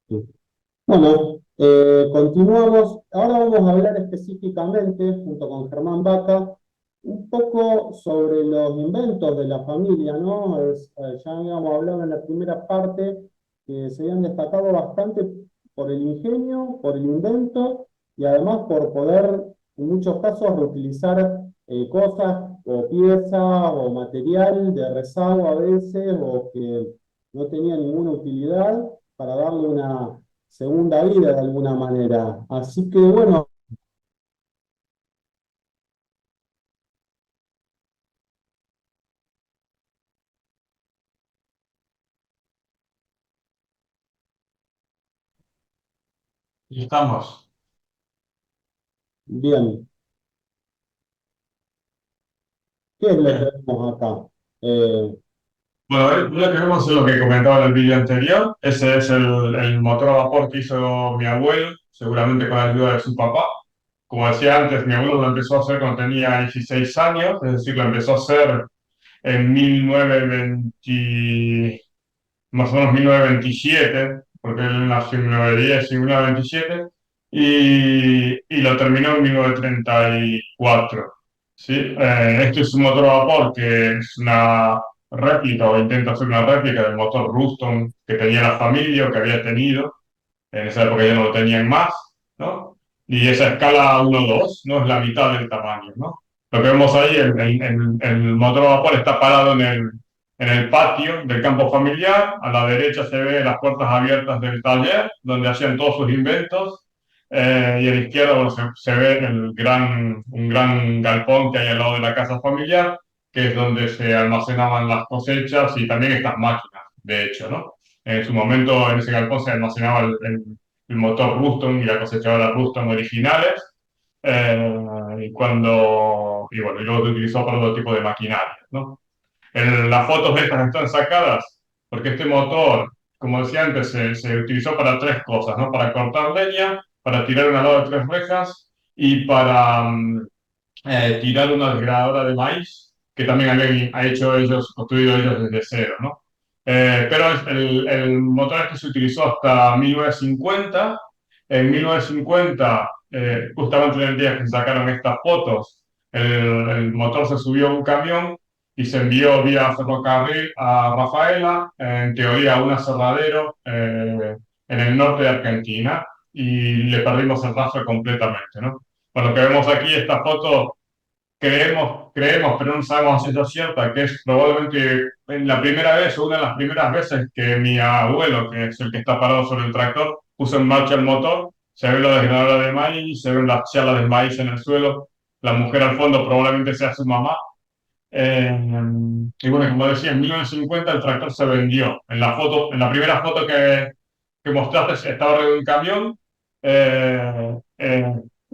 Sí. Bueno, continuamos. Ahora vamos a hablar específicamente, junto con Germán Vaca, un poco sobre los inventos de la familia, ¿no? Ya habíamos hablado en la primera parte que se habían destacado bastante por el ingenio, por el invento y además por poder, en muchos casos, reutilizar cosas o piezas o material de rezago a veces o que no tenía ninguna utilidad para darle una segunda vida de alguna manera. Así que bueno, Y estamos. bien, ¿qué es lo que Bien. vemos acá? Eh, Bueno, lo que vemos es lo que comentaba en el vídeo anterior. Ese es el motor a vapor que hizo mi abuelo, seguramente con la ayuda de su papá. Como decía antes, mi abuelo lo empezó a hacer cuando tenía 16 años, es decir, lo empezó a hacer en 1920, más o menos 1927, porque él nació en 1910 y 1927, y lo terminó en 1934. ¿Sí? Este es un motor a vapor que es una réplica o intenta hacer una réplica del motor Ruston que tenía la familia o que había tenido. En esa época ya no lo tenían más, ¿no? Y esa escala 1-2 no es la mitad del tamaño, ¿no? Lo que vemos ahí, el motor a vapor está parado en el patio del campo familiar. A la derecha se ve las puertas abiertas del taller, donde hacían todos sus inventos. Y a la izquierda, bueno, se ve un gran galpón que hay al lado de la casa familiar, que es donde se almacenaban las cosechas y también estas máquinas, de hecho, ¿no? En su momento, en ese galpón se almacenaba el motor Ruston y la cosechadora Ruston originales. Y bueno, y luego se utilizó para otro tipo de maquinaria, ¿no? Las fotos estas están sacadas porque este motor, como decía antes, se utilizó para tres cosas, ¿no? Para cortar leña, para tirar una lado de tres rejas y para tirar una desgradadora de maíz que también habían hecho ellos, construido ellos desde cero, ¿no? Pero el motor este se utilizó hasta 1950. En 1950, justamente en el día que se sacaron estas fotos, el motor se subió a un camión y se envió vía ferrocarril a Rafaela, en teoría a un aserradero en el norte de Argentina, y le perdimos el rastro completamente, ¿no? Por lo que vemos aquí, esta foto, creemos, pero no sabemos a ciencia cierta, que es probablemente en la primera vez o una de las primeras veces que mi abuelo, que es el que está parado sobre el tractor, puso en marcha el motor. Se ve la desgranadora de maíz, se ven las charlas de maíz en el suelo. La mujer al fondo probablemente sea su mamá. Y bueno, como decía, en 1950 el tractor se vendió. En la primera foto que mostraste estaba arriba de un camión.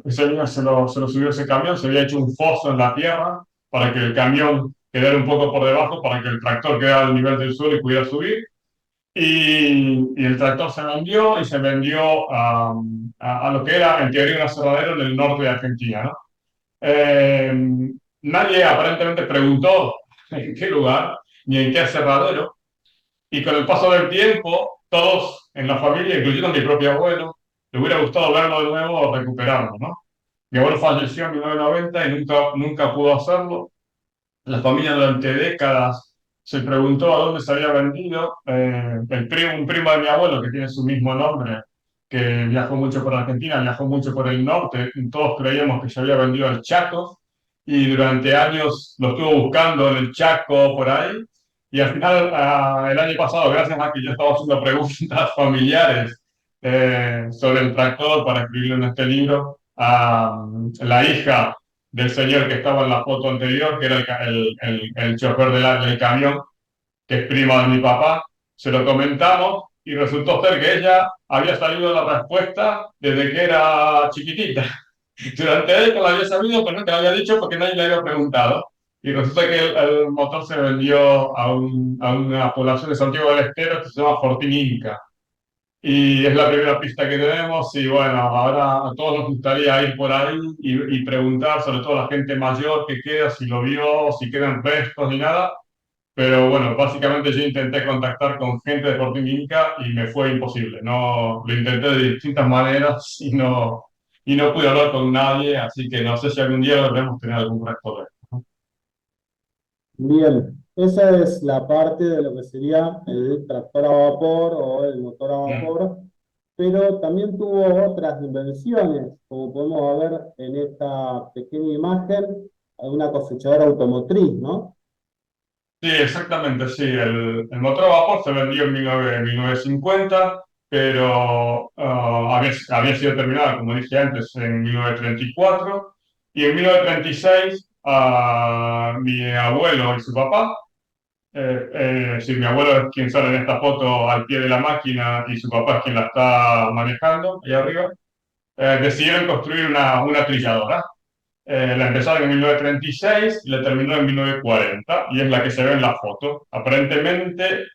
Ese niño se lo subió ese camión, se había hecho un foso en la tierra para que el camión quedara un poco por debajo, para que el tractor quedara al nivel del suelo y pudiera subir. Y el tractor se vendió y se vendió a lo que era en teoría un aserradero en el norte de Argentina, ¿no? Eh, Nadie aparentemente preguntó en qué lugar ni en qué aserradero, y con el paso del tiempo, todos en la familia, incluyendo mi propio abuelo, le hubiera gustado verlo de nuevo o recuperarlo, ¿no? Mi abuelo falleció en 1990 y nunca pudo hacerlo. La familia durante décadas se preguntó a dónde se había vendido. Un primo de mi abuelo, que tiene su mismo nombre, que viajó mucho por Argentina, viajó mucho por el norte, y todos creíamos que se había vendido al Chaco, y durante años lo estuvo buscando en el Chaco, por ahí, y al final, el año pasado, gracias a que yo estaba haciendo preguntas familiares sobre el tractor para escribirlo en este libro, la hija del señor que estaba en la foto anterior, que era el chofer del camión, que es prima de mi papá, se lo comentamos y resultó ser que ella había sabido la respuesta desde que era chiquitita. Durante él la había sabido, pero no te lo había dicho porque nadie le había preguntado. Y resulta que el motor se vendió a una población de Santiago del Estero que se llama Fortín Inca. Y es la primera pista que tenemos y bueno, ahora a todos nos gustaría ir por ahí y preguntar, sobre todo a la gente mayor que queda, si lo vio, si quedan restos ni nada. pero bueno, básicamente yo intenté contactar con gente de Fortín Inca y me fue imposible. No, lo intenté de distintas maneras y no pude hablar con nadie, así que no sé si algún día debemos tener algún rector. Bien, esa es la parte de lo que sería el tractor a vapor o el motor a Mm. vapor, pero también tuvo otras invenciones, como podemos ver en esta pequeña imagen, hay una cosechadora automotriz, ¿no? Sí, exactamente, sí. El motor a vapor se vendió en 1950, pero había sido terminada, como dije antes, en 1934. Y en 1936, mi abuelo y su papá, sí, mi abuelo es quien sale en esta foto al pie de la máquina y su papá es quien la está manejando, allá arriba, decidieron construir una trilladora. La empezaron en 1936 y la terminó en 1940 y es la que se ve en la foto. Aparentemente,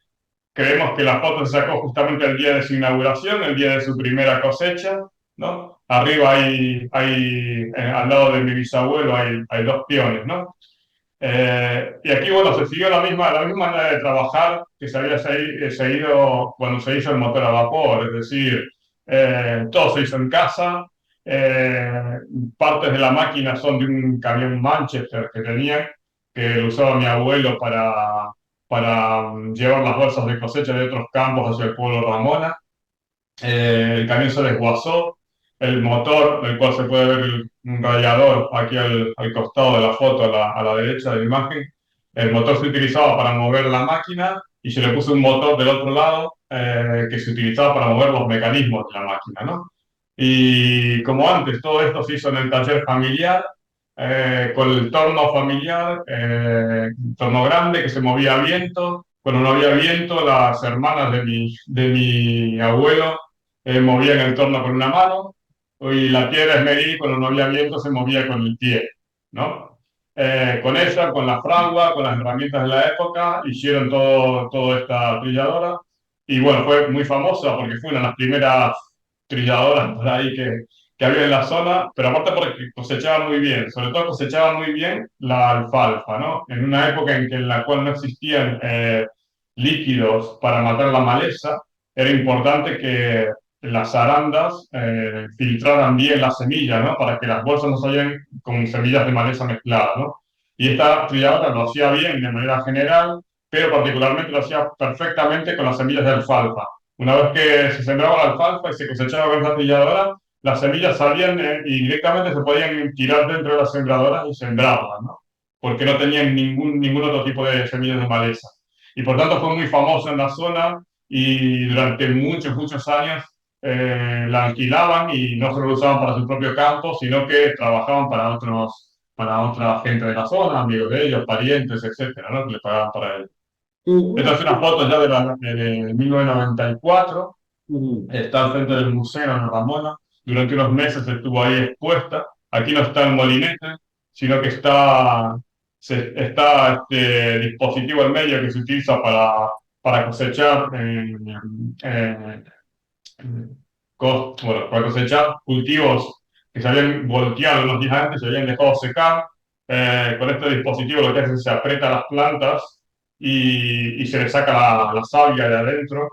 creemos que la foto se sacó justamente el día de su inauguración, el día de su primera cosecha, ¿no? Arriba al lado de mi bisabuelo, hay dos peones, ¿no? Y aquí, bueno, se siguió la misma manera de trabajar que se había seguido cuando se hizo el motor a vapor, es decir, todo se hizo en casa, eh, partes de la máquina son de un camión Manchester que tenía, que lo usaba mi abuelo para llevar las bolsas de cosecha de otros campos hacia el pueblo Ramona. El camión se desguazó, el motor, del cual se puede ver un radiador aquí al costado de la foto, a la derecha de la imagen. El motor se utilizaba para mover la máquina y se le puso un motor del otro lado que se utilizaba para mover los mecanismos de la máquina, ¿no? Y como antes, todo esto se hizo en el taller familiar, con el torno familiar, un torno grande que se movía a viento. Cuando no había viento, las hermanas de mi abuelo movían el torno con una mano y la piedra esmeril, cuando no había viento, se movía con el pie, ¿no? Con ella, con la fragua, con las herramientas de la época, hicieron toda esta trilladora. Y bueno, fue muy famosa porque fue una de las primeras trilladoras por ahí que había en la zona, pero aparte porque cosechaba muy bien, sobre todo cosechaba muy bien la alfalfa, ¿no? En una época en la cual no existían líquidos para matar la maleza, era importante que las arandas filtraran bien las semillas, ¿no? Para que las bolsas no salieran con semillas de maleza mezcladas, ¿no? Y esta trilladora lo hacía bien de manera general, pero particularmente lo hacía perfectamente con las semillas de alfalfa. Una vez que se sembraba la alfalfa y se cosechaba con esta trilladora, las semillas salían y directamente se podían tirar dentro de las sembradoras y sembrarlas, ¿no? Porque no tenían ningún otro tipo de semillas de maleza. Y por tanto fue muy famoso en la zona y durante muchos años la alquilaban y no solo lo usaban para su propio campo, sino que trabajaban para otra gente de la zona, amigos de ellos, parientes, etcétera, ¿no? Que le pagaban para ello. Y Esta una, es una foto ya de 1994, Ujú. está al frente del museo en Ramona, durante unos meses estuvo ahí expuesta, aquí no está el molinete, sino que está este dispositivo en medio que se utiliza para cosechar bueno, para cosechar cultivos que se habían volteado unos días antes, se habían dejado secar. Con este dispositivo lo que hace es que se aprieta las plantas y se le saca la savia de adentro.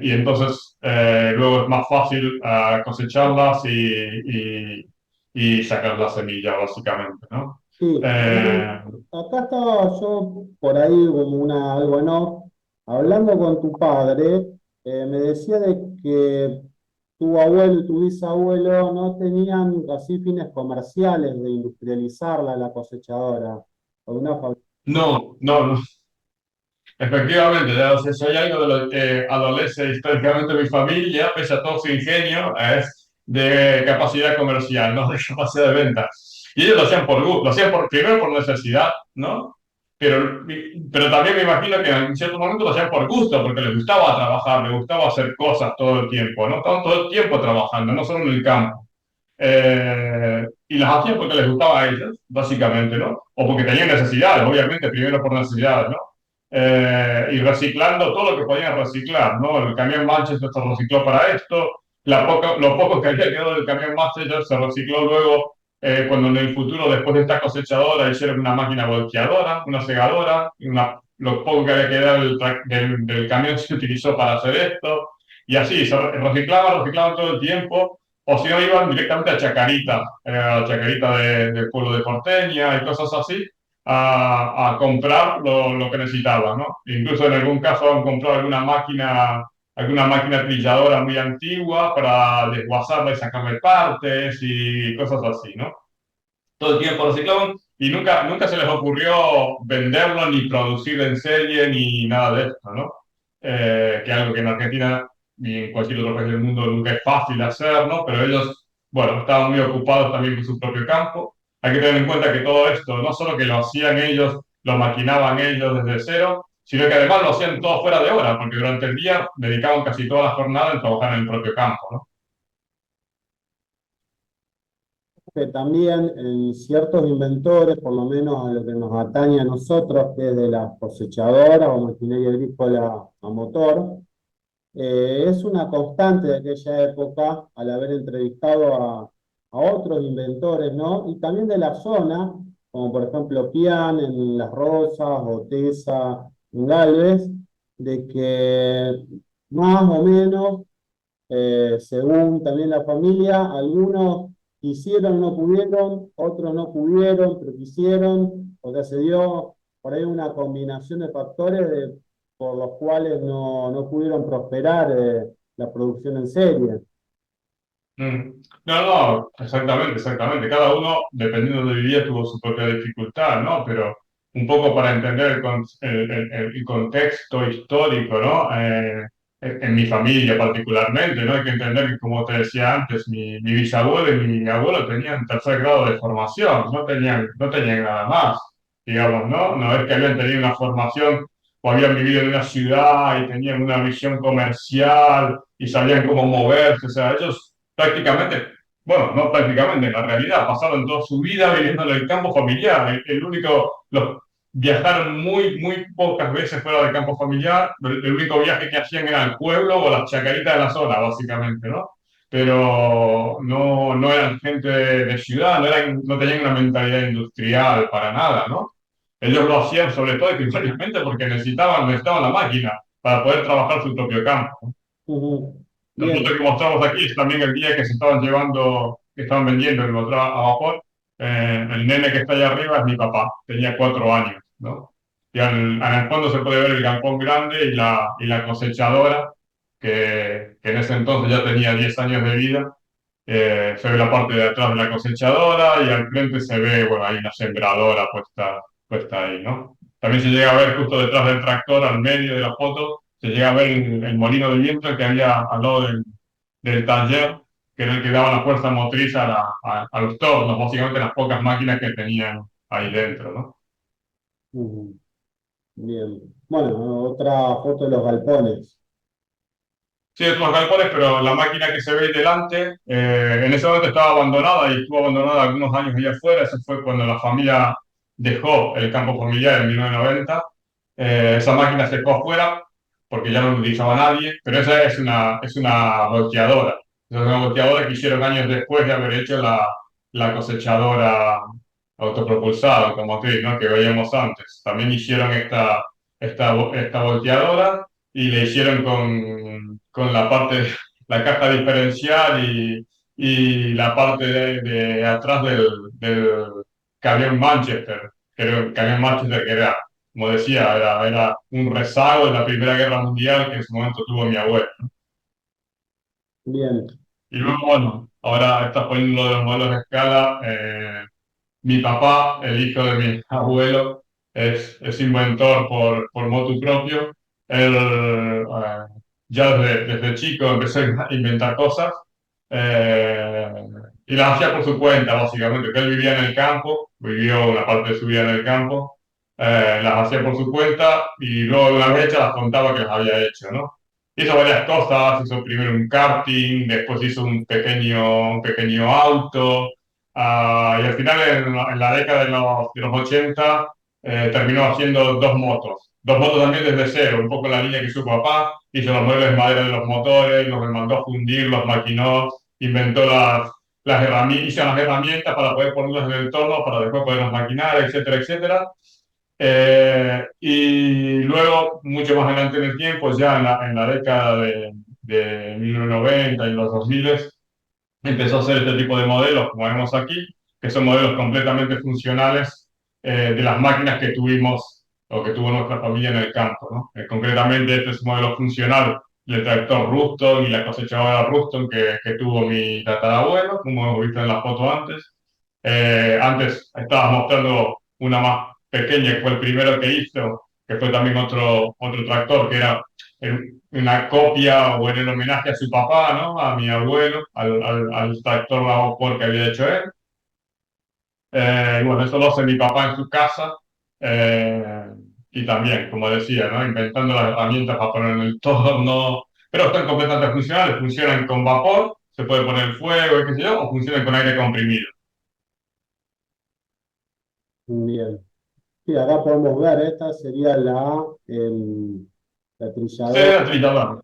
Y entonces luego es más fácil cosecharlas y sacar la semilla, básicamente, ¿no? sí, Eh, acá estaba yo por ahí como algo en off, hablando con tu padre, me decía de que tu abuelo y tu bisabuelo no tenían así fines comerciales de industrializarla, la cosechadora, o una no. Efectivamente, ya, o sea, si hay algo de lo que adolece históricamente mi familia, pese a todo su ingenio, es de capacidad comercial, no de capacidad de venta. Y ellos lo hacían por gusto, lo hacían primero por necesidad, ¿no? Pero también me imagino que en cierto momento lo hacían por gusto, porque les gustaba trabajar, les gustaba hacer cosas todo el tiempo, ¿no? Estaban todo el tiempo trabajando, no solo en el campo. Y las hacían porque les gustaba a ellos, básicamente, ¿no? O porque tenían necesidades, obviamente, primero por necesidades, ¿no? Y reciclando todo lo que podían reciclar, ¿no? El camión Manchester se recicló para esto, lo poco que había quedado del camión Manchester se recicló luego cuando en el futuro, después de esta cosechadora, hicieron una máquina volteadora, una segadora, lo poco que había quedado del camión se utilizó para hacer esto, y así, se reciclaban todo el tiempo, o si no iban directamente a Chacarita del pueblo de Porteña y cosas así, a comprar lo que necesitaban, ¿no? Incluso en algún caso han comprado alguna máquina trilladora muy antigua para desguazarla y sacarle partes y cosas así, ¿no? Todo el tiempo reciclaban y nunca se les ocurrió venderlo ni producir en serie ni nada de esto, ¿no? Que algo que en Argentina ni en cualquier otro país del mundo nunca es fácil hacer, ¿no? Pero ellos, bueno, estaban muy ocupados también con su propio campo. Hay que tener en cuenta que todo esto, no solo que lo hacían ellos, lo maquinaban ellos desde cero, sino que además lo hacían todo fuera de hora, porque durante el día dedicaban casi toda la jornada en trabajar en el propio campo, ¿no? Que también en ciertos inventores, por lo menos a lo que nos atañe a nosotros, que es de las cosechadoras o maquinaria agrícola a motor, es una constante de aquella época, al haber entrevistado a otros inventores, ¿no? Y también de la zona, como por ejemplo Pian en Las Rosas o Tesa en Galvez, de que más o menos según también la familia, algunos quisieron, no pudieron, otros no pudieron, pero quisieron, o sea, se dio por ahí una combinación de factores por los cuales no pudieron prosperar la producción en serie. Mm. No, no, exactamente, exactamente. Cada uno, dependiendo de donde vivía, tuvo su propia dificultad, ¿no? Pero un poco para entender el contexto histórico, ¿no? En mi familia particularmente, ¿no? Hay que entender que, como te decía antes, mi bisabuelo y mi abuelo tenían tercer grado de formación, no tenían nada más, digamos, ¿no? No es que habían tenido una formación o habían vivido en una ciudad y tenían una visión comercial y sabían cómo moverse, o sea, ellos prácticamente, bueno, no prácticamente, en la realidad, pasaron toda su vida viviendo en el campo familiar. Viajaron muy pocas veces fuera del campo familiar. El único viaje que hacían era al pueblo o las chacaritas de la zona, básicamente, ¿no? Pero no eran gente de ciudad, no tenían una mentalidad industrial para nada, ¿no? Ellos lo hacían sobre todo y principalmente porque necesitaban la máquina para poder trabajar su propio campo. Ujú. La foto Bien, que mostramos aquí es también el día que se estaban llevando, que estaban vendiendo el motor a vapor. El nene que está allá arriba es mi papá, tenía 4 años, ¿no? Y en el fondo se puede ver el galpón grande y la cosechadora, que en ese entonces ya tenía 10 años de vida. Se ve la parte de atrás de la cosechadora y al frente se ve, bueno, hay una sembradora puesta ahí, ¿no? También se llega a ver justo detrás del tractor, al medio de la foto, se llega a ver el molino de viento que había al lado del taller, que era el que daba la fuerza motriz a los tornos, básicamente las pocas máquinas que tenían ahí dentro, ¿no? ujú, bien. Bueno, otra foto de los galpones. Sí, otros galpones, pero la máquina que se ve ahí delante, en ese momento estaba abandonada y estuvo abandonada algunos años allá afuera. Eso fue cuando la familia dejó el campo familiar en 1990. Esa máquina se quedó afuera porque ya no la utilizaba nadie, pero esa es una volteadora. Esa es una volteadora que hicieron años después de haber hecho la cosechadora autopropulsada, automotriz, ¿no? Que veíamos antes. También hicieron esta volteadora y le hicieron con la caja diferencial y la parte de atrás del camión Manchester, camión Manchester que era, como decía, era un rezago de la Primera Guerra Mundial que en su momento tuvo mi abuelo. Bien. Y luego, bueno, ahora estás poniendo lo de los modelos de escala. Mi papá, el hijo de mi abuelo, es inventor por motu propio. Él ya desde chico empezó a inventar cosas eh, y las hacía por su cuenta, básicamente, que él vivía en el campo, vivió una parte de su vida en el campo, las hacía por su cuenta y luego una vez hechas las contaba que las había hecho, ¿no? Hizo varias cosas, hizo primero un karting, después hizo un pequeño auto. Y al final, en la década de los 80, terminó haciendo dos motos también desde cero, un poco la línea que hizo su papá, hizo los muebles de madera de los motores, los mandó a fundir, los maquinó, inventó hice las herramientas para poder ponerlas en el entorno, para después poderlas maquinar, etcétera, etcétera. Y luego, mucho más adelante en el tiempo, ya en la década de 1990 y los 2000, empezó a hacer este tipo de modelos, como vemos aquí, que son modelos completamente funcionales de las máquinas que tuvimos o que tuvo nuestra familia en el campo, ¿no? Concretamente, este es un modelo funcional del tractor Ruston y la cosechadora Ruston que tuvo mi tatarabuelo, como hemos visto en la foto antes. Antes estabas mostrando una más pequeña, que fue el primero que hizo, que fue también otro tractor, que era una copia o en el homenaje a su papá, ¿no? A mi abuelo, al tractor vapor que había hecho él. Y bueno, eso lo hace mi papá en su casa. eh, y también, como decía, ¿no? Inventando las herramientas para poner en el torno. Pero están completamente funcionales. Funcionan con vapor, se puede poner fuego y qué sé yo, o funcionan con aire comprimido. Bien. Sí, acá podemos ver, esta sería la Sí, trilladora.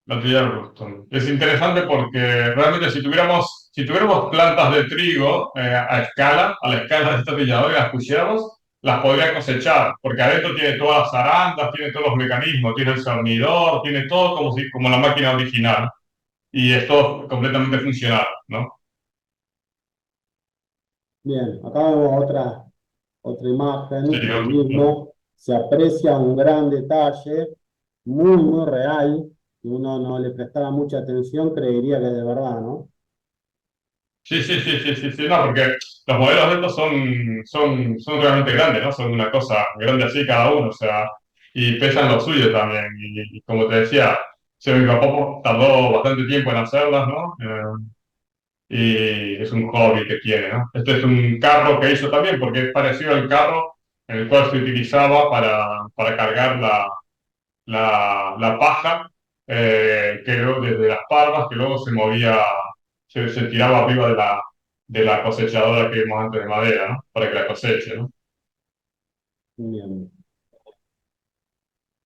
la trilla de Ruston. Es interesante porque realmente si tuviéramos plantas de trigo a la escala de esta trilladora y las pusiéramos, las podría cosechar, porque adentro tiene todas las arandas, tiene todos los mecanismos, tiene el cernidor, tiene todo como la máquina original. Y es todo completamente funcional, ¿no? Bien, acá vemos otra Sí, imagen del otro. mismo. Se aprecia un gran detalle, muy, muy real. Si uno no le prestara mucha atención, creería que de verdad, ¿no? Sí, sí, sí, sí, sí, sí, no, porque los modelos de estos son realmente grandes, ¿no? Son una cosa grande así cada uno, o sea, y pesan lo suyo también. Y como te decía, mi papá tardó bastante tiempo en hacerlas, ¿no? Y es un hobby que tiene, ¿no? Este es un carro que hizo también, porque es parecido al carro en el cual se utilizaba para cargar la paja, que luego desde las parvas, que luego se movía, se tiraba arriba de la cosechadora que vimos antes de madera, ¿no? Para que la coseche, ¿no? Bien.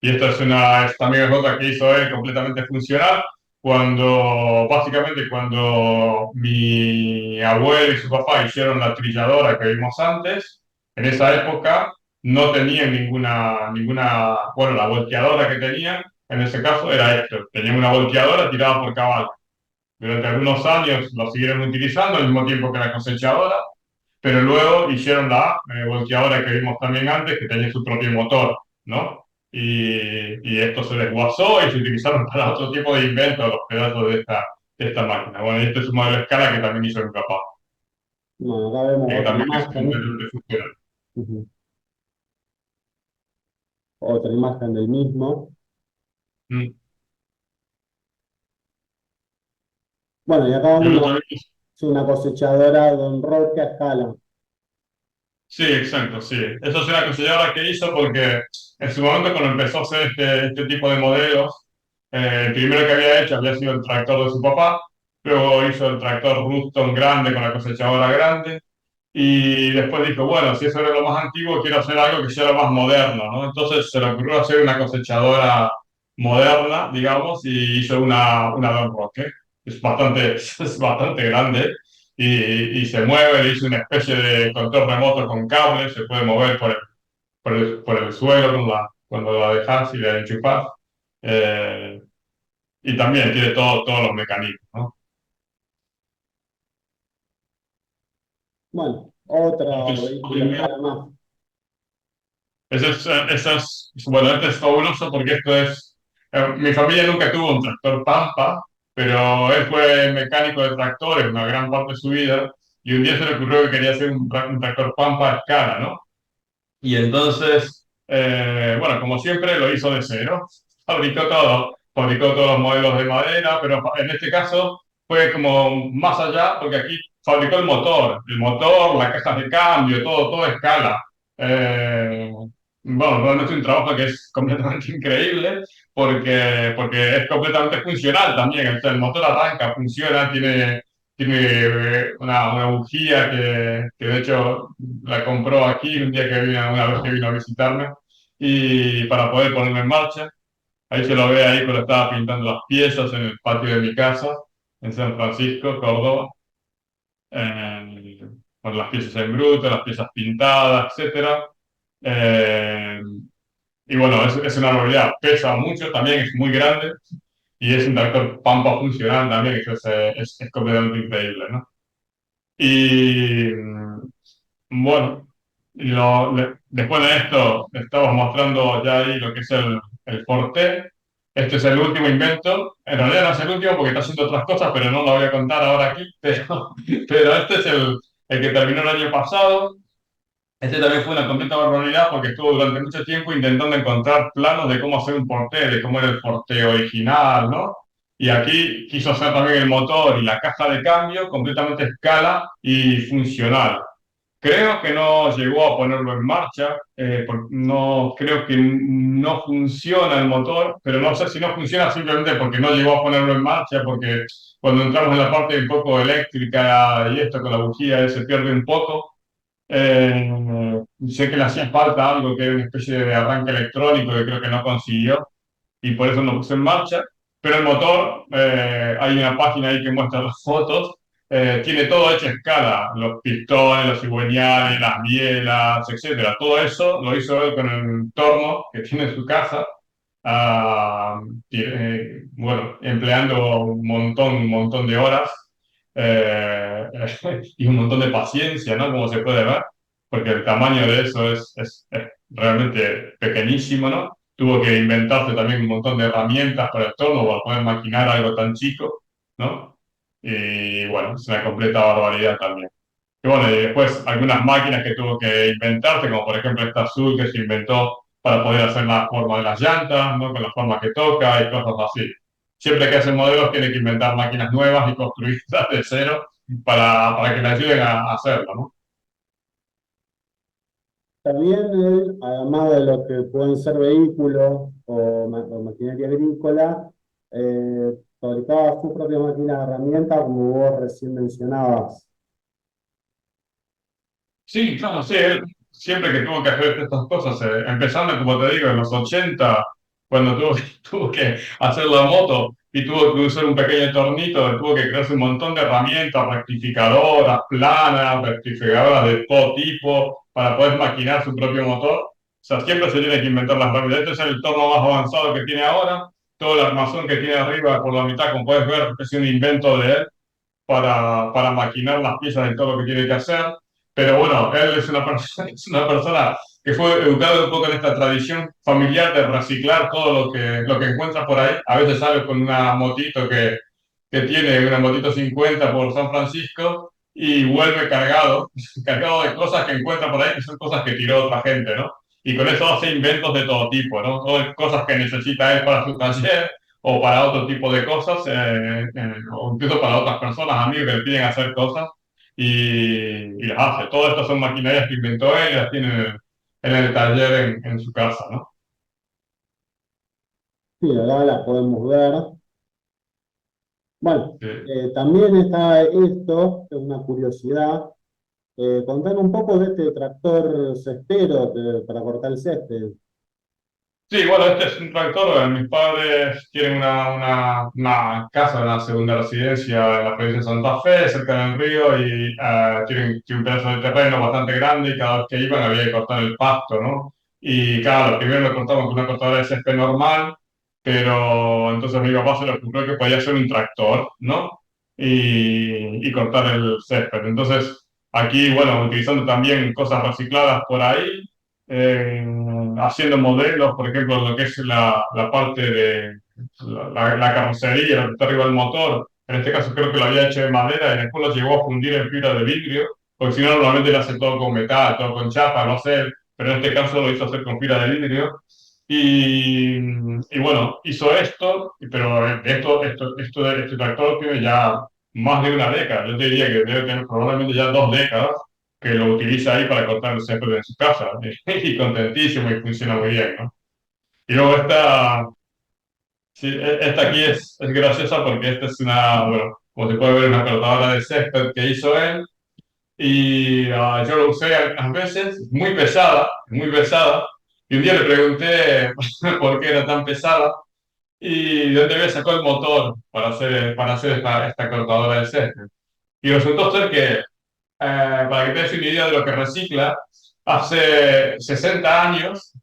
Y esta también es otra que hizo él completamente funcional, básicamente cuando mi abuelo y su papá hicieron la trilladora que vimos antes, en esa época no tenían bueno, la volteadora que tenían, en ese caso era esto, tenían una volteadora tirada por caballo. Durante algunos años lo siguieron utilizando al mismo tiempo que la cosechadora, pero luego hicieron la volteadora que vimos también antes, que tenía su propio motor, ¿no? Y esto se desguazó y se utilizaron para otro tipo de inventos los pedazos de esta máquina. Bueno, y este es un modelo de escala que también hizo mi papá, Bueno, acá vemos que otra también es imagen. completamente funcional. Ujú. Otra imagen del mismo. Mm. Bueno, y acá Y vemos otro también una cosechadora Don Roque a escala. sí, exacto, sí. Eso es una considerada que hizo porque en su momento cuando empezó a hacer este tipo de modelos, el primero que había hecho había sido el tractor de su papá, luego hizo el tractor Ruston grande con la cosechadora grande, y después dijo, bueno, si eso era lo más antiguo, quiero hacer algo que sea lo más moderno, ¿no? Entonces se le ocurrió hacer una cosechadora moderna, digamos, y hizo una Don Roque. Es bastante grande y se mueve, le hizo una especie de control remoto con cables, se puede mover por el suelo cuando la dejas y la enchufas. Eh, y también tiene todos los mecanismos, ¿no? Bueno, otro Entonces, vehículo a escala más. bueno, este es fabuloso porque mi familia nunca tuvo un tractor Pampa, pero él fue mecánico de tractores una gran parte de su vida y un día se le ocurrió que quería hacer un tractor Pampa a escala, ¿no? Y entonces, bueno, como siempre, lo hizo de cero. Fabricó todos los modelos de madera, pero en este caso fue como más allá, porque aquí fabricó el motor, las cajas de cambio, todo a escala. Eh, bueno, realmente es un trabajo que es completamente increíble, porque es completamente funcional también. O sea, el motor arranca, funciona, tiene una bujía que de hecho la compró aquí un día una vez que vino a visitarme y para poder ponerlo en marcha. Ahí se lo ve ahí cuando estaba pintando las piezas en el patio de mi casa en San Francisco, Córdoba. eh, con las piezas en bruto, las piezas pintadas, etcétera. Eh, y bueno, es una barbaridad, pesa mucho, también es muy grande y es un tractor pampa funcional también, que es completamente increíble, ¿no? Y bueno, después de esto, estamos mostrando ya ahí lo que es el Forte. Este es el último invento. En realidad no es el último porque está haciendo otras cosas, pero no lo voy a contar ahora aquí. Pero este es el que terminó el año pasado. Este también fue una completa barbaridad porque estuvo durante mucho tiempo intentando encontrar planos de cómo hacer un Forte, de cómo era el Forte original, ¿no? Y aquí quiso hacer también el motor y la caja de cambio completamente a escala y funcional. Creo que no llegó a ponerlo en marcha, no creo que no funciona el motor, pero no sé si no funciona simplemente porque no llegó a ponerlo en marcha, porque cuando entramos en la parte un poco eléctrica y esto con la bujía se pierde un poco. Sé que le hacía falta algo que era una especie de arranque electrónico que creo que no consiguió y por eso no puse en marcha. Pero el motor, hay una página ahí que muestra las fotos, tiene todo hecho a escala, los pistones, los cigüeñales, las bielas, etcétera. Todo eso lo hizo él con el torno que tiene en su casa, ah, bueno, empleando un montón de horas eh, y un montón de paciencia, ¿no? Como se puede ver, porque el tamaño de eso es realmente pequeñísimo, ¿no? Tuvo que inventarse también un montón de herramientas para el torno para poder maquinar algo tan chico, ¿no? Y bueno, es una completa barbaridad también. Y bueno, y después algunas máquinas que tuvo que inventarse, como por ejemplo esta azul que se inventó para poder hacer la forma de las llantas, ¿no? Con la forma que toca y cosas así. Siempre que hace modelos tiene que inventar máquinas nuevas y construirlas de cero para que le ayuden a hacerlo, ¿no? También él, además de lo que pueden ser vehículos o maquinaria agrícola, fabricaba sus propias máquinas de herramientas, como vos recién mencionabas. Sí, claro, sí, él siempre que tuvo que hacer estas cosas, empezando, como te digo, en los 80 cuando tuvo que hacer la moto y tuvo que usar un pequeño tornito, tuvo que crearse un montón de herramientas, rectificadoras, planas, rectificadoras de todo tipo, para poder maquinar su propio motor. O sea, siempre se tiene que inventar las herramientas. Este es el torno más avanzado que tiene ahora, todo el armazón que tiene arriba por la mitad, como puedes ver, es un invento de él para maquinar las piezas y todo lo que tiene que hacer. Pero bueno, él es una persona, es una persona que fue educado un poco en esta tradición familiar de reciclar todo lo que encuentra por ahí. A veces sale con una motito que tiene una motito 50 por San Francisco y vuelve cargado, cargado de cosas que encuentra por ahí, que son cosas que tiró otra gente, ¿no? Y con eso hace inventos de todo tipo, ¿no? Todas cosas que necesita él para su taller o para otro tipo de cosas, o incluso para otras personas, amigos que le piden hacer cosas y las hace. Todas estas son maquinarias que inventó él y las tiene en el taller en su casa, ¿no? Sí, acá la podemos ver. Bueno, Sí. también está esto, que es una curiosidad. Contar un poco de este tractor cestero para cortar el césped. Sí, bueno, este es un tractor. Mis padres tienen una casa, una segunda residencia en la provincia de Santa Fe, cerca del río, y tienen un pedazo de terreno bastante grande y cada vez que iban había que cortar el pasto, ¿no? Y claro, primero lo cortamos con una cortadora de césped normal, pero entonces a mi papá se le ocurrió que podía ser un tractor, ¿no? Y cortar el césped. Entonces, aquí, bueno, utilizando también cosas recicladas por ahí eh, haciendo modelos, por ejemplo, lo que es la parte de la carrocería, lo que está arriba del motor. En este caso creo que lo había hecho de madera y después lo llevó a fundir en fibra de vidrio, porque si no, normalmente lo hace todo con metal, todo con chapa, no sé, pero en este caso lo hizo hacer con fibra de vidrio. Y bueno, hizo esto, pero este tractor tiene ya más de una década. Yo te diría que debe tener probablemente ya 2 décadas que lo utiliza ahí para cortar el césped en su casa. Y contentísimo y funciona muy bien, ¿no? Y luego sí, esta aquí es graciosa porque esta es bueno, como se puede ver, una cortadora de césped que hizo él. Y yo lo usé algunas veces, muy pesada. Y un día le pregunté por qué era tan pesada y de dónde había sacado el motor para hacer esta cortadora de césped. Y resultó ser que, para que te des una idea de lo que recicla, hace 60 años,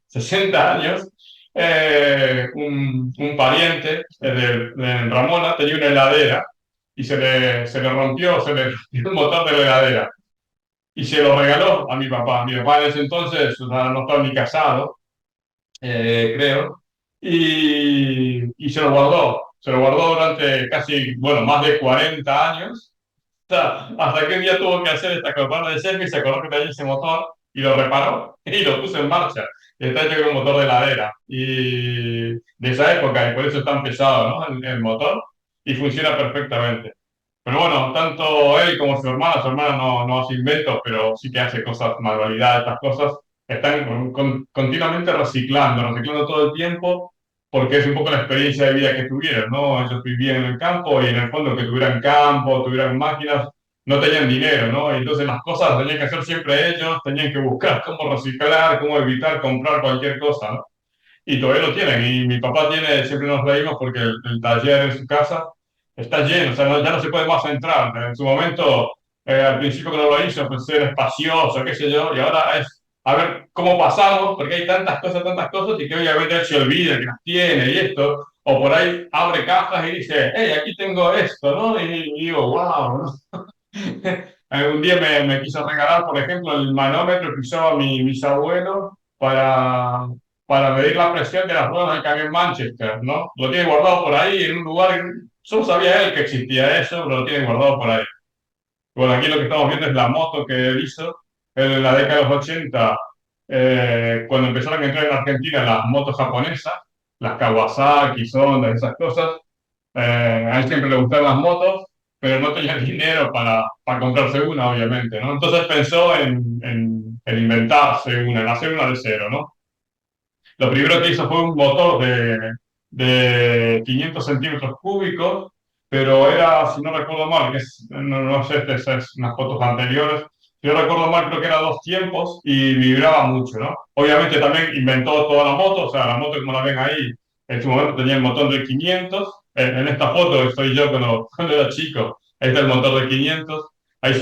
un pariente de Ramona tenía una heladera y se le rompió, se le rompió el motor de la heladera y se lo regaló a mi papá. Mi papá en ese entonces, o sea, no estaba ni casado, creo, y se lo guardó durante casi, bueno, más de 40 años, sea, hasta que un día tuvo que hacer esta campana de selfie, se acordó que tenía ese motor y lo reparó y lo puso en marcha. Y está hecho con un motor de heladera. Y de esa época, y por eso es tan pesado, ¿no? El motor, y funciona perfectamente. Pero bueno, tanto él como su hermana no hace inventos, pero sí que hace cosas, manualidades, estas cosas, están continuamente reciclando todo el tiempo, porque es un poco la experiencia de vida que tuvieron, ¿no? Ellos vivían en el campo y en el fondo que tuvieran campo, tuvieran máquinas, no tenían dinero, ¿no? Y entonces las cosas las tenían que hacer siempre ellos, tenían que buscar cómo reciclar, cómo evitar comprar cualquier cosa, ¿no? Y todavía lo tienen. Y mi papá tiene, siempre nos reímos porque el taller en su casa está lleno, o sea, ya no se puede más entrar. En su momento, al principio que no lo hizo, pues ser espacioso, qué sé yo, y ahora es a ver cómo pasamos, porque hay tantas cosas, y que obviamente él se olvida que las tiene y esto, o por ahí abre cajas y dice, hey, aquí tengo esto, ¿no? Y digo, wow, ¿no? Algún día me quiso regalar, por ejemplo, el manómetro que usaba mi bisabuelo para medir la presión de las ruedas del camión Manchester, ¿no? Lo tiene guardado por ahí en un lugar, solo sabía él que existía eso, pero lo tiene guardado por ahí. Bueno, aquí lo que estamos viendo es la moto que él hizo en la década de los 80, cuando empezaron a entrar en Argentina las motos japonesas, las Kawasaki, Honda, esas cosas. A él siempre le gustaban las motos, pero no tenía dinero para comprarse una, obviamente, ¿no? Entonces pensó en inventarse una, en hacer una de cero, ¿no? Lo primero que hizo fue un motor de 500 centímetros cúbicos, pero era, si no recuerdo mal, no sé, estas es unas fotos anteriores, si no recuerdo mal, creo que era dos tiempos y vibraba mucho, ¿no? Obviamente también inventó toda la moto, o sea, la moto como la ven ahí, en su momento tenía el motor de 500, en esta foto estoy yo cuando era chico, ahí está el motor de 500, ahí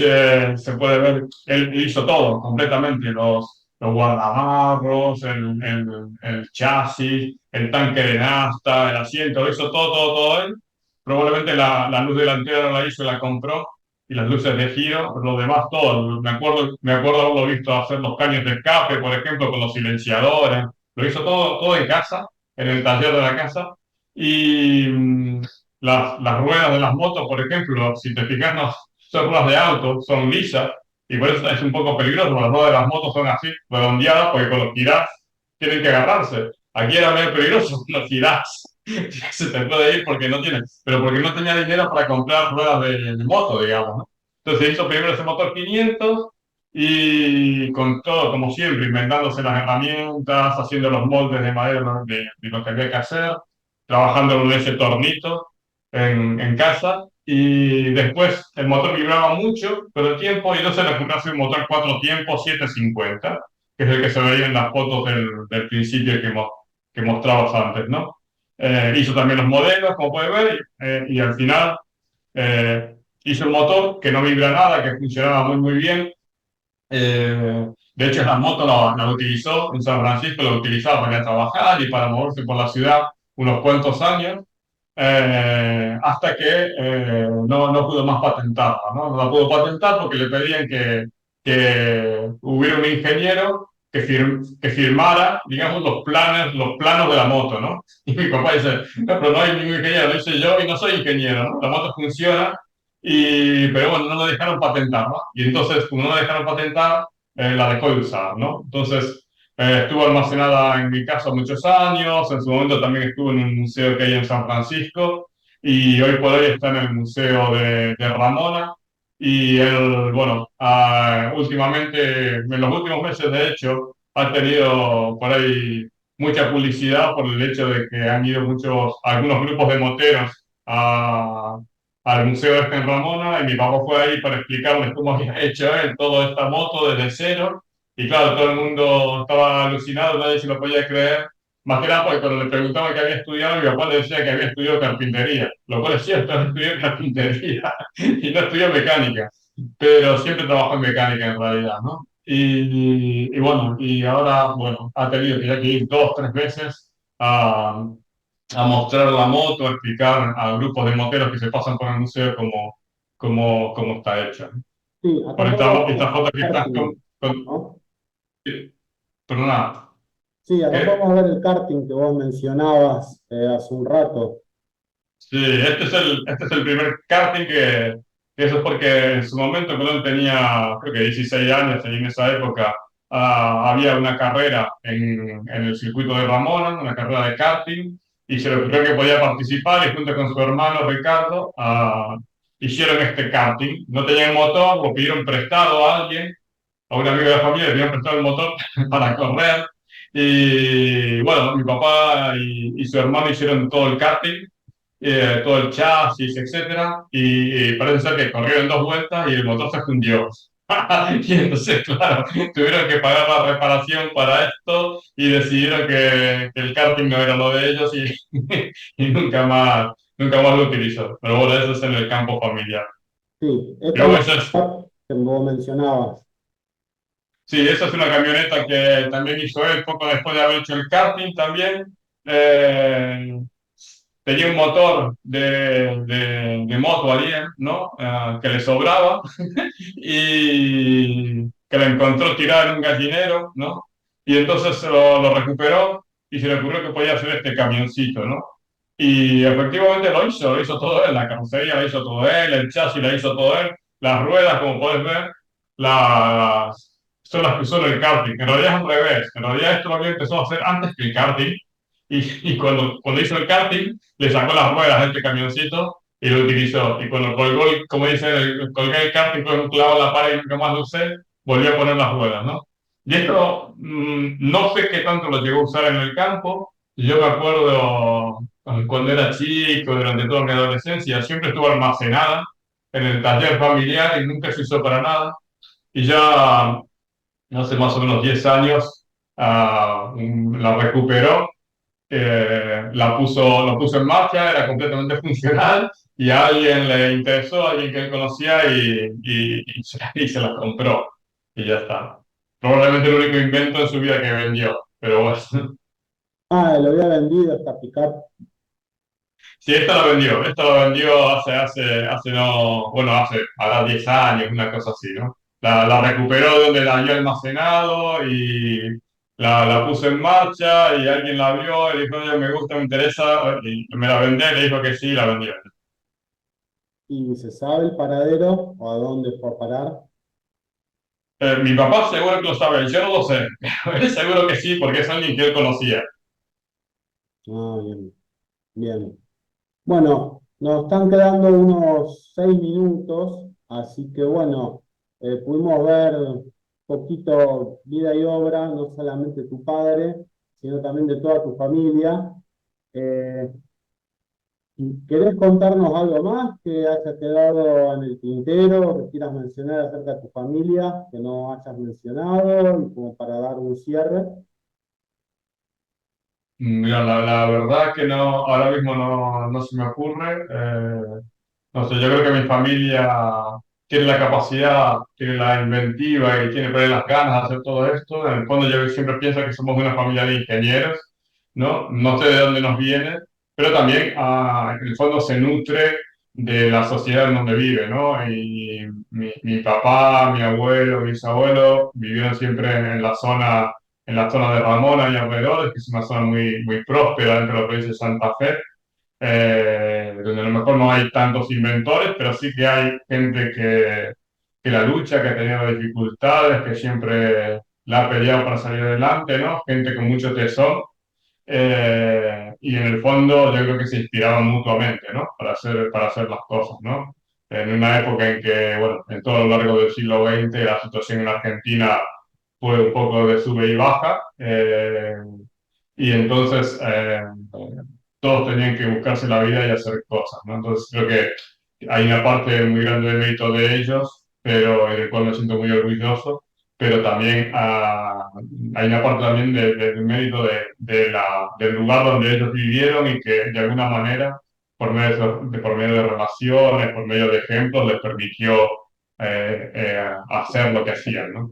se puede ver, él hizo todo completamente, los guardabarros, el chasis, el tanque de nafta, el asiento, lo hizo todo él. Probablemente la luz delantera no la hizo, la compró, y las luces de giro, lo demás todo. Me acuerdo haberlo visto hacer los caños de escape, por ejemplo, con los silenciadores. Lo hizo todo en casa, en el taller de la casa. Y las ruedas de las motos, por ejemplo, si te fijas, no son ruedas de auto, son lisas, y por eso es un poco peligroso. Las ruedas de las motos son así, redondeadas, porque con los girás tienen que agarrarse. Aquí era medio peligroso, los girás. Se te puede ir porque no tiene, pero porque no tenía dinero para comprar ruedas de moto, digamos, ¿no? Entonces hizo primero ese motor 500 y con todo, como siempre, inventándose las herramientas, haciendo los moldes de madera de lo que había que hacer, trabajando con ese tornito en casa. Y después el motor vibraba mucho con el tiempo y entonces le ocurrió hacer un motor cuatro tiempos 750, que es el que se veía en las fotos del principio que mostrabas antes, ¿no? Hizo también los modelos, como puedes ver, y al final eh, hizo un motor que no vibra nada, que funcionaba muy bien. De hecho, la moto la utilizó en San Francisco, la utilizaba para ir a trabajar y para moverse por la ciudad unos cuantos años, hasta que no pudo más patentarla, ¿no? No la pudo patentar porque le pedían que hubiera un ingeniero que firmara, digamos, los planos de la moto, ¿no? Y mi papá dice, no, pero no hay ningún ingeniero, lo hice yo y no soy ingeniero, ¿no? La moto funciona, pero bueno, no lo dejaron patentar, ¿no? Y entonces, como no la dejaron patentar, la dejó de usar, ¿no? Entonces, estuvo almacenada en mi casa muchos años, en su momento también estuvo en un museo que hay en San Francisco, y hoy por hoy está en el Museo de Ramona. Y él, bueno, últimamente, en los últimos meses, de hecho, ha tenido por ahí mucha publicidad por el hecho de que han ido algunos grupos de moteros al museo este en Ramona, y mi papá fue ahí para explicarles cómo había hecho él toda esta moto desde cero. Y claro, todo el mundo estaba alucinado, nadie se lo podía creer. Más que nada porque cuando le preguntaba qué había estudiado, mi papá le decía que había estudiado carpintería, lo cual es cierto, estudió carpintería y no estudió mecánica, pero siempre trabajó en mecánica en realidad, ¿no? Y bueno, y ahora, bueno, ha tenido que ya que ir 2, 3 veces a mostrar la moto, a explicar a grupos de moteros que se pasan por el museo cómo está hecha. Sí, acá Por esta podemos foto que ver estás karting, con, ¿no? perdona, Sí, acá ¿qué? podemos ver el karting que vos mencionabas hace un rato. Sí, este es el primer karting que eso es porque en su momento, cuando él tenía, creo que 16 años, y en esa época había una carrera en el circuito de Ramona, una carrera de karting, y se le ocurrió que podía participar y junto con su hermano Ricardo hicieron este karting. No tenían motor, lo pidieron prestado a alguien, a un amigo de la familia, le pidieron prestado el motor para correr. Y bueno, mi papá y su hermano hicieron todo el karting, todo el chasis, etcétera, y parece ser que corrieron 2 vueltas y el motor se fundió. Y entonces, claro, tuvieron que pagar la reparación para esto y decidieron que el karting no era lo de ellos y nunca más lo utilizó. Pero bueno, eso es en el campo familiar. Sí, esta es Luego la eso es, que vos mencionabas. sí, esa es una camioneta que también hizo él poco después de haber hecho el karting también. Eh, Tenía un motor de moto Alien, ¿no? Que le sobraba y que lo encontró tirado en un gallinero, ¿no? Y entonces lo recuperó y se le ocurrió que podía hacer este camioncito, ¿no? Y efectivamente lo hizo todo él, la carrocería la hizo todo él, el chasis la hizo todo él, las ruedas, como puedes ver, son las que usó en el karting. En realidad es al revés, en realidad esto lo había empezado a hacer antes que el karting y cuando hizo el karting le sacó las ruedas a este camioncito y lo utilizó. Y cuando colgó, como dice, colgué el karting con un clavo en la pared y nunca más lo usé, volvió a poner las ruedas, ¿no? Y esto no sé qué tanto lo llegó a usar en el campo. Yo me acuerdo cuando era chico, durante toda mi adolescencia, siempre estuvo almacenada en el taller familiar y nunca se usó para nada. Y ya hace más o menos 10 años la recuperó, lo puso en marcha, era completamente funcional y a alguien le interesó, a alguien que él conocía y se la compró y ya está. Probablemente el único invento en su vida que vendió, pero bueno. Ah, lo había vendido esta pickup. Sí, esta la vendió hace no, bueno, hará 10 años, una cosa así, ¿no? La recuperó de donde la había almacenado y la puso en marcha y alguien la vio y dijo, oye, me gusta, me interesa, y me la vendé, le dijo que sí, y la vendió. ¿Y se sabe el paradero o a dónde fue a parar? Mi papá seguro que lo sabe, yo no lo sé, pero él seguro que sí, porque es alguien que él conocía. Ah, bien, bien. Bueno, nos están quedando unos 6 minutos, así que bueno, pudimos ver un poquito vida y obra, no solamente tu padre, sino también de toda tu familia. Eh, ¿Querés contarnos algo más que haya quedado en el tintero, que quieras mencionar acerca de tu familia, que no hayas mencionado, y como para dar un cierre? Mira, la verdad que no, ahora mismo no se me ocurre. No sé, yo creo que mi familia tiene la capacidad, tiene la inventiva y tiene por ahí las ganas de hacer todo esto. En el fondo yo siempre pienso que somos una familia de ingenieros, ¿no? No sé de dónde nos viene, pero también en el fondo se nutre de la sociedad en donde vive, ¿no? Y mi papá, mi abuelo, mis abuelos vivieron siempre en la zona de Ramona y alrededores, que es una zona muy, muy próspera dentro de la provincia de Santa Fe, donde a lo mejor no hay tantos inventores, pero sí que hay gente que la lucha, que ha tenido dificultades, que siempre la ha peleado para salir adelante, ¿no? Gente con mucho tesón. Y en el fondo yo creo que se inspiraban mutuamente, ¿no? Para hacer las cosas, ¿no? En una época en que, bueno, en todo lo largo del siglo XX la situación en Argentina fue un poco de sube y baja, y entonces todos tenían que buscarse la vida y hacer cosas, ¿no? Entonces creo que hay una parte muy grande de mérito de ellos, pero del cual me siento muy orgulloso, pero también hay una parte también del mérito del lugar donde ellos vivieron y que de alguna manera, por medio de relaciones, por medio de ejemplos, les permitió hacer lo que hacían, ¿no?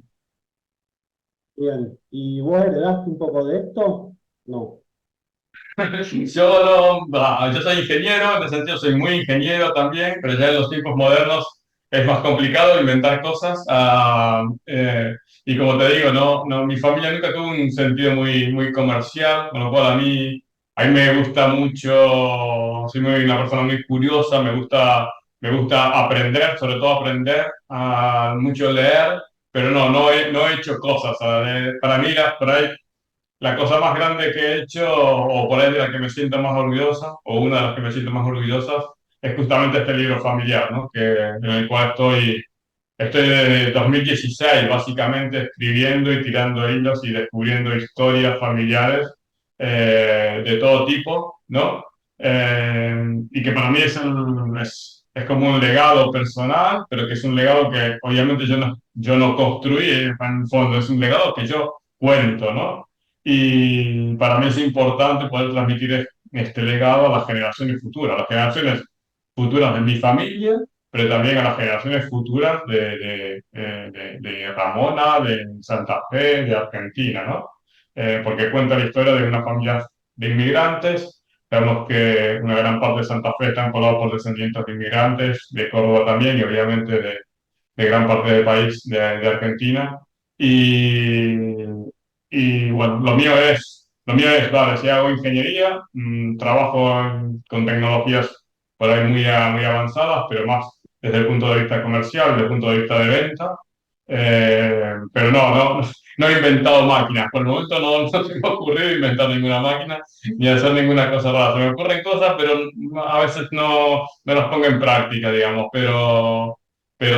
Bien. ¿Y vos heredaste un poco de esto? No. Yo soy ingeniero, en ese sentido soy muy ingeniero también, pero ya en los tiempos modernos es más complicado inventar cosas. Y como te digo, mi familia nunca tuvo un sentido muy comercial, con lo cual a mí me gusta mucho, soy una persona muy curiosa, me gusta aprender, sobre todo aprender, mucho leer, pero no he hecho cosas. Para mí, por ahí la cosa más grande que he hecho, o por ahí de la que me siento más orgullosa, o una de las que me siento más orgullosas, es justamente este libro familiar, ¿no? En el cual estoy desde 2016 básicamente escribiendo y tirando hilos y descubriendo historias familiares de todo tipo, ¿no? Y que para mí es como un legado personal, pero que es un legado que obviamente yo no construí, en el fondo, es un legado que yo cuento, ¿no? Y para mí es importante poder transmitir este legado a las generaciones futuras, a las generaciones futuras de mi familia, pero también a las generaciones futuras de Ramona, de Santa Fe, de Argentina, ¿no? Porque cuenta la historia de una familia de inmigrantes. Sabemos que una gran parte de Santa Fe está poblada por descendientes de inmigrantes, de Córdoba también, y obviamente de gran parte del país, de Argentina. Y, y bueno, lo mío es, vale, si hago ingeniería, trabajo con tecnologías por ahí muy avanzadas, pero más desde el punto de vista comercial, desde el punto de vista de venta. Pero no he inventado máquinas. Por el momento no se me ha ocurrido inventar ninguna máquina ni hacer ninguna cosa rara. Se me ocurren cosas, pero a veces no las pongo en práctica, digamos. Pero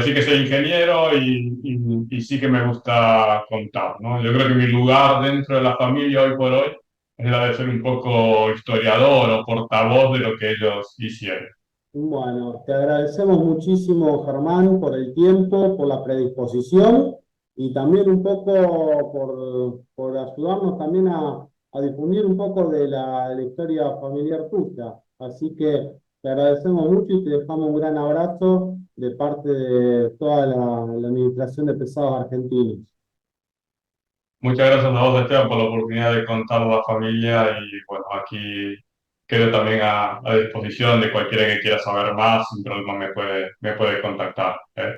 sí que soy ingeniero y sí que me gusta contar, ¿no? Yo creo que mi lugar dentro de la familia hoy por hoy es la de ser un poco historiador o portavoz de lo que ellos hicieron. Bueno, te agradecemos muchísimo, Germán, por el tiempo, por la predisposición y también un poco por ayudarnos también a difundir un poco de la historia familiar tuya. Así que te agradecemos mucho y te dejamos un gran abrazo de parte de toda la Administración de Pesados Argentinos. Muchas gracias a vos, Esteban, por la oportunidad de contar a la familia y bueno, aquí quedo también a disposición de cualquiera que quiera saber más, sin problema me puede contactar. ¿Eh?